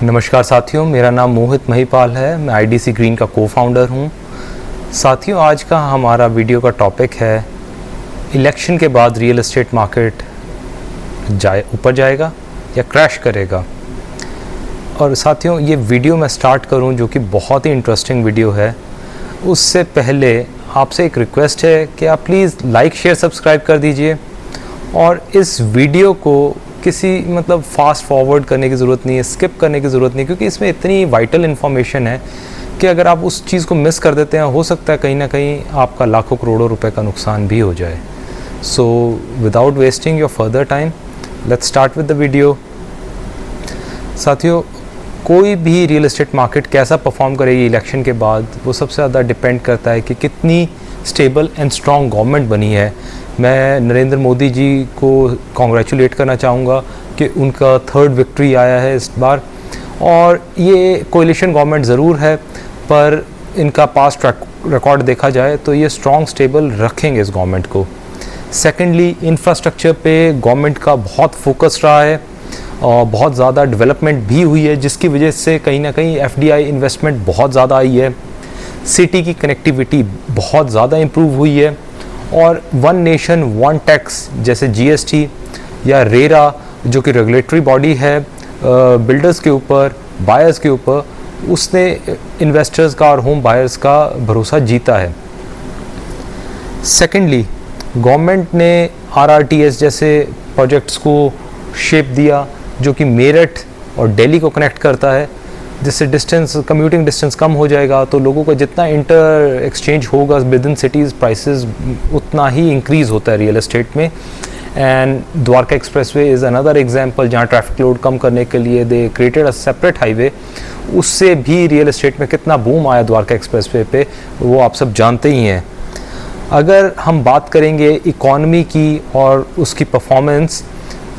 नमस्कार साथियों, मेरा नाम मोहित महिपाल है। मैं आईडीसी ग्रीन का को-फाउंडर हूँ। साथियों, आज का हमारा वीडियो का टॉपिक है इलेक्शन के बाद रियल एस्टेट मार्केट ऊपर जाएगा या क्रैश करेगा। और साथियों, ये वीडियो मैं स्टार्ट करूँ जो कि बहुत ही इंटरेस्टिंग वीडियो है, उससे पहले आपसे एक रिक्वेस्ट है कि आप प्लीज़ लाइक शेयर सब्सक्राइब कर दीजिए और इस वीडियो को किसी फास्ट फॉरवर्ड करने की ज़रूरत नहीं है, स्किप करने की ज़रूरत नहीं, क्योंकि इसमें इतनी वाइटल इन्फॉर्मेशन है कि अगर आप उस चीज़ को मिस कर देते हैं, हो सकता है कहीं ना कहीं आपका लाखों करोड़ों रुपए का नुकसान भी हो जाए। So without wasting your further time, let's start with the video. साथियों, कोई भी रियल एस्टेट मार्केट कैसा परफॉर्म करेगी इलेक्शन के बाद, वो सबसे ज़्यादा डिपेंड करता है कि कितनी स्टेबल एंड स्ट्रॉन्ग गवर्नमेंट बनी है। मैं नरेंद्र मोदी जी को कॉन्ग्रेचुलेट करना चाहूँगा कि उनका थर्ड विक्ट्री आया है इस बार, और ये कोalition गवर्नमेंट ज़रूर है, पर इनका पास्ट रिकॉर्ड देखा जाए तो ये स्ट्रॉन्ग स्टेबल रखेंगे इस गवर्नमेंट को। सेकेंडली, इंफ्रास्ट्रक्चर पे गवर्नमेंट का बहुत फोकस रहा है और बहुत ज़्यादा डेवलपमेंट भी हुई है, जिसकी वजह से कहीं ना कहीं FDI इन्वेस्टमेंट बहुत ज़्यादा आई है। सिटी की कनेक्टिविटी बहुत ज़्यादा इम्प्रूव हुई है, और वन नेशन वन टैक्स जैसे GST या रेरा जो कि रेगुलेटरी बॉडी है बिल्डर्स के ऊपर, बायर्स के ऊपर, उसने इन्वेस्टर्स का और होम बायर्स का भरोसा जीता है। सेकेंडली, गवर्नमेंट ने RRTS जैसे प्रोजेक्ट्स को शेप दिया जो कि मेरठ और दिल्ली को कनेक्ट करता है, जिससे कम्यूटिंग डिस्टेंस कम हो जाएगा, तो लोगों का जितना इंटर एक्सचेंज होगा विद इन सिटीज़, प्राइसेस उतना ही इंक्रीज़ होता है रियल एस्टेट में। And Dwarka expressway is another example, जहाँ ट्रैफिक लोड कम करने के लिए they created a separate highway, उससे भी रियल एस्टेट में कितना बूम आया द्वारका एक्सप्रेसवे पे, वो आप सब जानते ही हैं। अगर हम बात करेंगे इकॉनमी की और उसकी परफॉर्मेंस,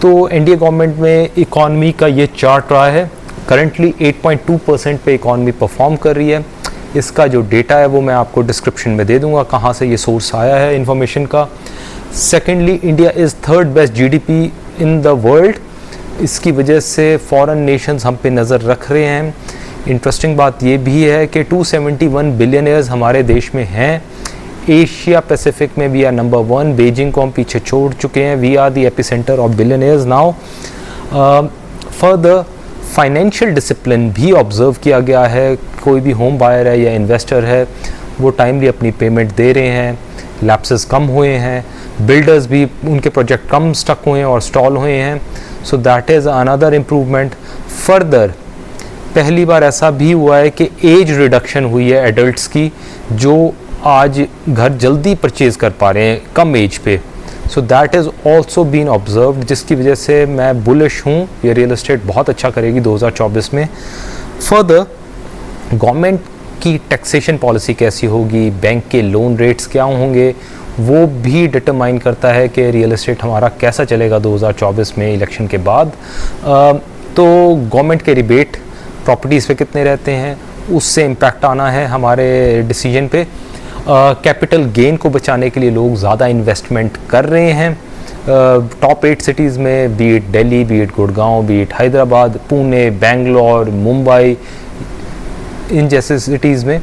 तो एनडीए गवर्नमेंट में इकॉनमी का ये चार्ट रहा है। करंटली 8.2% पे इकॉनमी परफॉर्म कर रही है। इसका जो डेटा है वो मैं आपको डिस्क्रिप्शन में दे दूंगा कहाँ से ये सोर्स आया है इन्फॉर्मेशन का। Secondly, India is third best GDP in the world. इसकी वजह से फॉरेन नेशंस हम पे नज़र रख रहे हैं। इंटरेस्टिंग बात ये भी है कि 271 बिलियनियर्स हमारे देश में हैं। एशिया पैसिफिक में भी आर नंबर 1, बीजिंग को हम पीछे छोड़ चुके हैं। We are the epicentre of billionaires now. Further, financial discipline भी ऑब्ज़र्व किया गया है। कोई भी होम बायर है या इन्वेस्टर है, वो टाइमली अपनी पेमेंट दे रहे हैं, लैप्सेस कम हुए हैं, बिल्डर्स भी उनके प्रोजेक्ट कम स्टक हुए हैं और स्टॉल हुए हैं। सो that is another improvement. Further, पहली बार ऐसा भी हुआ है कि एज रिडक्शन हुई है एडल्ट्स की, जो आज घर जल्दी परचेज़ कर पा रहे हैं कम एज पे। So that is also been observed, जिसकी वजह से मैं बुलिश हूँ, ये रियल एस्टेट बहुत अच्छा करेगी 2024 में। फर्दर, गवर्नमेंट की टैक्सेशन पॉलिसी कैसी होगी, बैंक के लोन रेट्स क्या होंगे, वो भी डिटरमाइन करता है कि रियल एस्टेट हमारा कैसा चलेगा 2024 में इलेक्शन के बाद। तो गवर्नमेंट के रिबेट प्रॉपर्टीज़ पे कितने रहते हैं, उससे इम्पैक्ट आना है हमारे डिसीजन पे। कैपिटल गेन को बचाने के लिए लोग ज़्यादा इन्वेस्टमेंट कर रहे हैं टॉप 8 सिटीज़ में, be it Delhi, be it Gurgaon, be it Hyderabad, Pune, Bangalore, Mumbai, इन जैसे सिटीज़ में।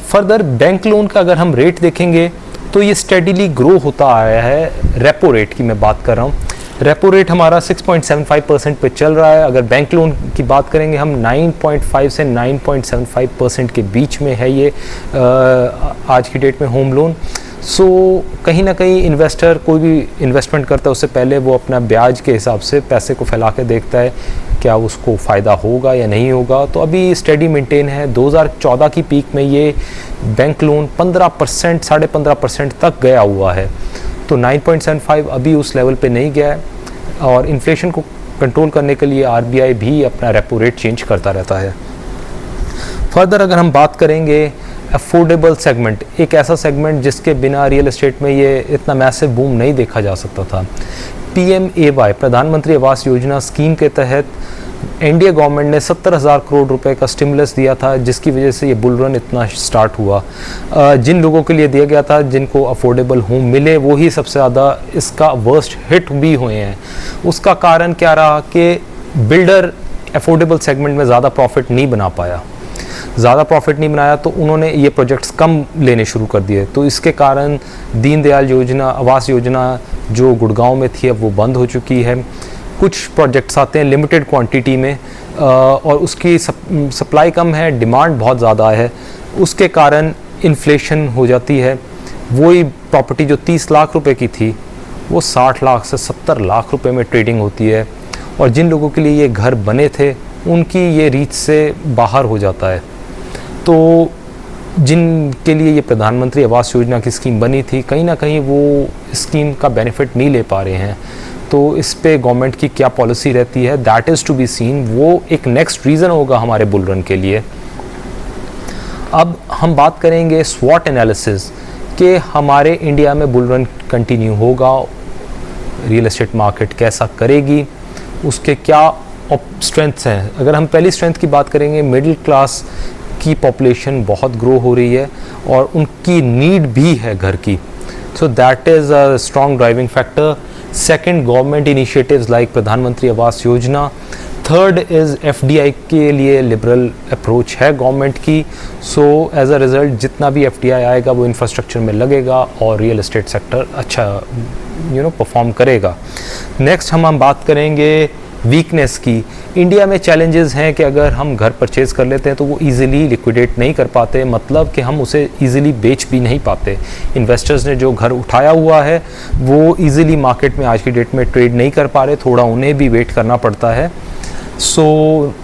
फर्दर, बैंक लोन का अगर हम रेट देखेंगे तो ये स्टेडीली ग्रो होता आया है। रेपो रेट की मैं बात कर रहा हूँ, रेपो रेट हमारा 6.75% पे चल रहा है। अगर बैंक लोन की बात करेंगे हम 9.5 से 9.75% के बीच में है ये आज की डेट में होम लोन। सो कहीं ना कहीं इन्वेस्टर कोई भी इन्वेस्टमेंट करता है उससे पहले वो अपना ब्याज के हिसाब से पैसे को फैला के देखता है क्या उसको फ़ायदा होगा या नहीं होगा। तो अभी स्टेडी मेंटेन है। 2014 की पीक में ये बैंक लोन 15%, 15.5% तक गया हुआ है, तो 9.75 अभी उस लेवल पे नहीं गया है। और इन्फ्लेशन को कंट्रोल करने के लिए RBI भी अपना रेपो रेट चेंज करता रहता है। फर्दर, अगर हम बात करेंगे अफोर्डेबल सेगमेंट, एक ऐसा सेगमेंट जिसके बिना रियल एस्टेट में ये इतना मैसिव बूम नहीं देखा जा सकता था। PMAY, प्रधानमंत्री आवास योजना स्कीम के तहत एनडीए गवर्नमेंट ने 70,000 करोड़ रुपए का स्टिमुलस दिया था, जिसकी वजह से ये बुल रन इतना स्टार्ट हुआ। जिन लोगों के लिए दिया गया था, जिनको अफोर्डेबल होम मिले, वो ही सबसे ज़्यादा इसका वर्स्ट हिट भी हुए हैं। उसका कारण क्या रहा कि बिल्डर अफोर्डेबल सेगमेंट में ज़्यादा प्रॉफिट नहीं बना पाया, तो उन्होंने ये प्रोजेक्ट्स कम लेने शुरू कर दिए। तो इसके कारण दीनदयाल योजना, आवास योजना जो गुड़गांव में थी, अब वो बंद हो चुकी है। कुछ प्रोजेक्ट्स आते हैं लिमिटेड क्वांटिटी में और उसकी सप्लाई कम है, डिमांड बहुत ज़्यादा है, उसके कारण इन्फ्लेशन हो जाती है। वही प्रॉपर्टी जो 30 लाख रुपए की थी वो 60 लाख से 70 लाख रुपए में ट्रेडिंग होती है, और जिन लोगों के लिए ये घर बने थे उनकी ये रीच से बाहर हो जाता है। तो जिनके लिए ये प्रधानमंत्री आवास योजना की स्कीम बनी थी, कहीं ना कहीं वो स्कीम का बेनिफिट नहीं ले पा रहे हैं। तो इस पे गवर्नमेंट की क्या पॉलिसी रहती है, that is to be seen. वो एक नेक्स्ट रीज़न होगा हमारे बुल रन के लिए। अब हम बात करेंगे स्वॉट एनालिसिस कि हमारे इंडिया में बुल रन कंटिन्यू होगा, रियल एस्टेट मार्केट कैसा करेगी, उसके क्या स्ट्रेंथ्स हैं। अगर हम पहली स्ट्रेंथ की बात करेंगे, मिडिल क्लास की पॉपुलेशन बहुत ग्रो हो रही है और उनकी नीड भी है घर की, सो that is a strong driving factor. Second, government initiatives like प्रधानमंत्री Awas Yojana. Third is FDI के लिए लिबरल अप्रोच है गवर्नमेंट की, सो एज अ रिज़ल्ट जितना भी एफडीआई आएगा वो इंफ्रास्ट्रक्चर में लगेगा और रियल एस्टेट सेक्टर अच्छा परफॉर्म करेगा। नेक्स्ट हम बात करेंगे वीकनेस की। इंडिया में चैलेंजेस हैं कि अगर हम घर परचेज़ कर लेते हैं तो वो इजीली लिक्विडेट नहीं कर पाते, मतलब कि हम उसे इजीली बेच भी नहीं पाते। इन्वेस्टर्स ने जो घर उठाया हुआ है वो इजीली मार्केट में आज की डेट में ट्रेड नहीं कर पा रहे, थोड़ा उन्हें भी वेट करना पड़ता है। सो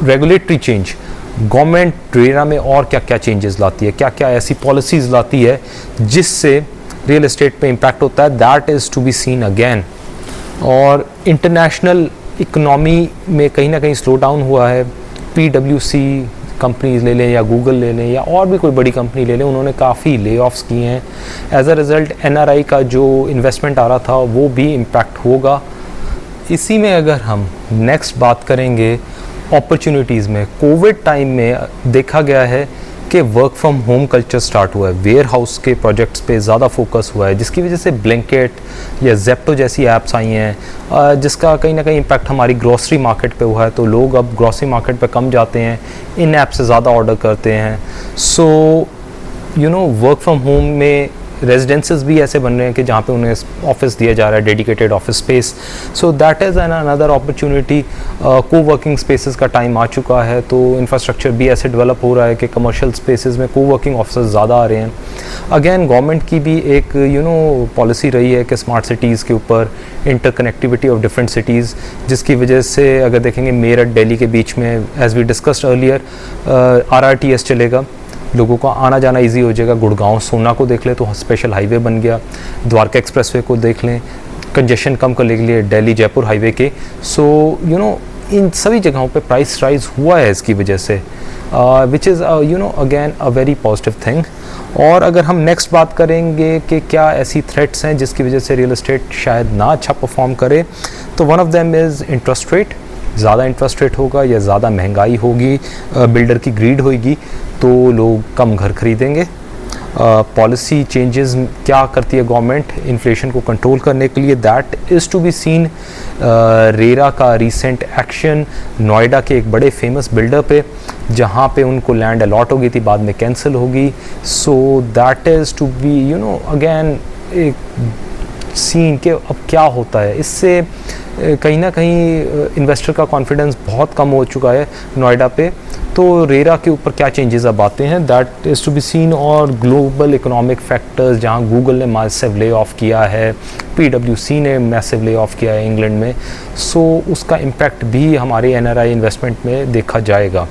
रेगुलेटरी चेंज, गवर्नमेंट रेरा में और क्या क्या चेंजेस लाती है, क्या क्या ऐसी पॉलिसीज़ लाती है जिससे रियल एस्टेट पे इम्पैक्ट होता है, that is to be seen again. और इंटरनेशनल इकोनॉमी में कहीं ना कहीं स्लो डाउन हुआ है। PwC कंपनीज ले लें या गूगल ले लें या और भी कोई बड़ी कंपनी ले लें, उन्होंने काफ़ी ले ऑफ्स किए हैं। एज अ रिज़ल्ट NRI का जो इन्वेस्टमेंट आ रहा था वो भी इम्पैक्ट होगा। इसी में अगर हम नेक्स्ट बात करेंगे अपॉर्चुनिटीज़ में, कोविड टाइम में देखा गया है कि work from home culture start हुआ है, वेयर हाउस के प्रोजेक्ट्स पे ज़्यादा फोकस हुआ है, जिसकी वजह से ब्लैंकेट या जेप्टो जैसी ऐप्स आई हैं, जिसका कहीं ना कहीं इम्पैक्ट हमारी ग्रॉसरी मार्केट पे हुआ है। तो लोग अब ग्रॉसरी मार्केट पे कम जाते हैं, इन ऐप से ज़्यादा ऑर्डर करते हैं। सो वर्क फ्रॉम होम में रेजिडेंसेस भी ऐसे बन रहे हैं कि जहाँ पे उन्हें ऑफिस दिया जा रहा है, dedicated office space. So that is an another opportunity. Coworking spaces का टाइम आ चुका है, तो इंफ्रास्ट्रक्चर भी ऐसे डेवलप हो रहा है कि कमर्शियल स्पेसेस में कोवर्किंग ऑफिस ज़्यादा आ रहे हैं। अगेन गवर्नमेंट की भी एक पॉलिसी रही है कि स्मार्ट सिटीज़ के ऊपर इंटरकनेक्टिविटी ऑफ डिफरेंट सिटीज़, जिसकी वजह से अगर देखेंगे मेरठ दिल्ली के बीच में, as we discussed earlier, RRTS चलेगा, लोगों का आना जाना इजी हो जाएगा। गुड़गांव सोना को देख लें तो स्पेशल हाईवे बन गया, द्वारका एक्सप्रेसवे को देख लें, कंजेशन कम करने के लिए दिल्ली जयपुर हाईवे के। सो इन सभी जगहों पे प्राइस राइज हुआ है इसकी वजह से, which is again a very positive thing. और अगर हम नेक्स्ट बात करेंगे कि क्या ऐसी थ्रेट्स हैं जिसकी वजह से रियल एस्टेट शायद ना अच्छा परफॉर्म करे, तो one of them is interest rate. ज़्यादा इंटरेस्ट रेट होगा या ज़्यादा महंगाई होगी, बिल्डर की ग्रीड होगी, तो लोग कम घर खरीदेंगे। पॉलिसी चेंजेस क्या करती है गवर्नमेंट इन्फ्लेशन को कंट्रोल करने के लिए, that is to be seen. RERA का रीसेंट एक्शन नोएडा के एक बड़े फेमस बिल्डर पे, जहाँ पे उनको लैंड अलॉट हो गई थी, बाद में कैंसिल होगी। So that is to be again एक सीन के अब क्या होता है। इससे कहीं ना कहीं इन्वेस्टर का कॉन्फिडेंस बहुत कम हो चुका है नोएडा पे। तो रेरा के ऊपर क्या चेंजेस अब आते हैं, that is to be seen. और ग्लोबल इकोनॉमिक फैक्टर्स, जहाँ गूगल ने मैसिव ले ऑफ किया है, PwC ने मैसिव ले ऑफ किया है इंग्लैंड में, सो उसका इम्पैक्ट भी हमारे NRI इन्वेस्टमेंट में देखा जाएगा।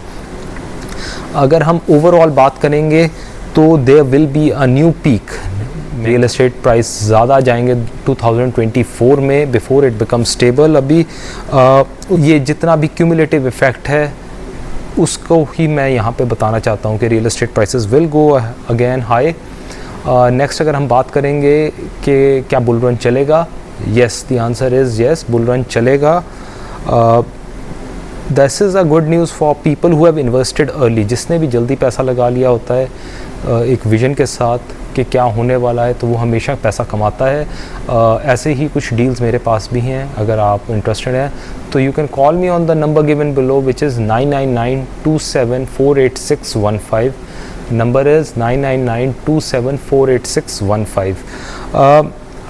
अगर हम ओवरऑल बात करेंगे तो there will be a new peak, real estate price ज़्यादा जाएंगे 2024 में बिफोर इट बिकम स्टेबल। अभी ये जितना भी क्यूमुलेटिव इफेक्ट है उसको ही मैं यहाँ पे बताना चाहता हूँ कि real estate prices will go again high. Next अगर हम बात करेंगे कि क्या बुल रन चलेगा, yes, the answer is yes, bull run चलेगा। This is a good news for people who have invested early, जिसने भी जल्दी पैसा लगा लिया होता है एक विजन के साथ कि क्या होने वाला है, तो वो हमेशा पैसा कमाता है। ऐसे ही कुछ डील्स मेरे पास भी हैं, अगर आप इंटरेस्टेड हैं तो you can call me on the number given below which is 9992748615। Number is 9992748615।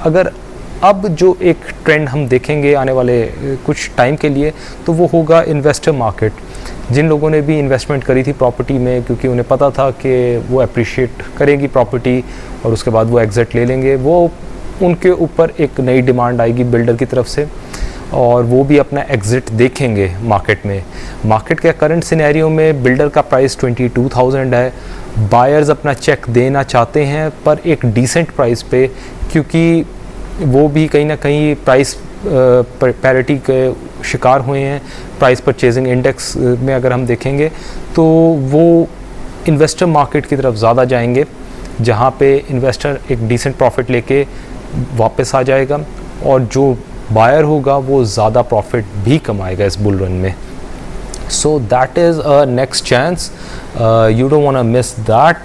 अगर अब जो एक ट्रेंड हम देखेंगे आने वाले कुछ टाइम के लिए, तो वो होगा इन्वेस्टर मार्केट। जिन लोगों ने भी इन्वेस्टमेंट करी थी प्रॉपर्टी में, क्योंकि उन्हें पता था कि वो अप्रिशिएट करेगी प्रॉपर्टी और उसके बाद वो एग्ज़िट ले लेंगे, वो उनके ऊपर एक नई डिमांड आएगी बिल्डर की तरफ से और वो भी अपना एग्ज़िट देखेंगे मार्केट में। मार्केट के करंट सिनेरियो में बिल्डर का प्राइस 22,000 है। बायर्स अपना चेक देना चाहते हैं पर एक डिसेंट प्राइस पे, क्योंकि वो भी कहीं ना कहीं प्राइस पैरिटी के शिकार हुए हैं। प्राइस परचेजिंग इंडेक्स में अगर हम देखेंगे तो वो इन्वेस्टर मार्केट की तरफ ज़्यादा जाएंगे, जहाँ पे इन्वेस्टर एक डिसेंट प्रॉफिट लेके वापस आ जाएगा और जो बायर होगा वो ज़्यादा प्रॉफिट भी कमाएगा इस बुल रन में। So that is a next chance, you don't want to miss that.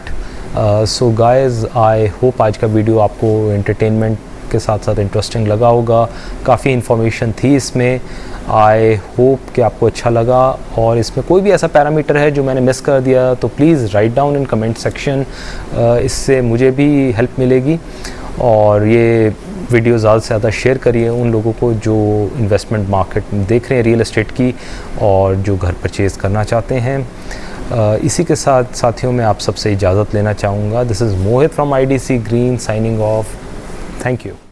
So guys, I hope आज का वीडियो आपको एंटरटेनमेंट के साथ साथ इंटरेस्टिंग लगा होगा। काफ़ी इन्फॉर्मेशन थी इसमें। आई होप कि आपको अच्छा लगा, और इसमें कोई भी ऐसा पैरामीटर है जो मैंने मिस कर दिया तो please write down in comment section, इससे मुझे भी हेल्प मिलेगी। और ये वीडियो ज़्यादा से ज़्यादा शेयर करिए उन लोगों को जो इन्वेस्टमेंट मार्केट में देख रहे हैं रियल एस्टेट की और जो घर परचेज़ करना चाहते हैं। इसी के साथ साथियों मैं आप सबसे इजाज़त लेना चाहूँगा। This is Mohit from IDC Green signing off. Thank you.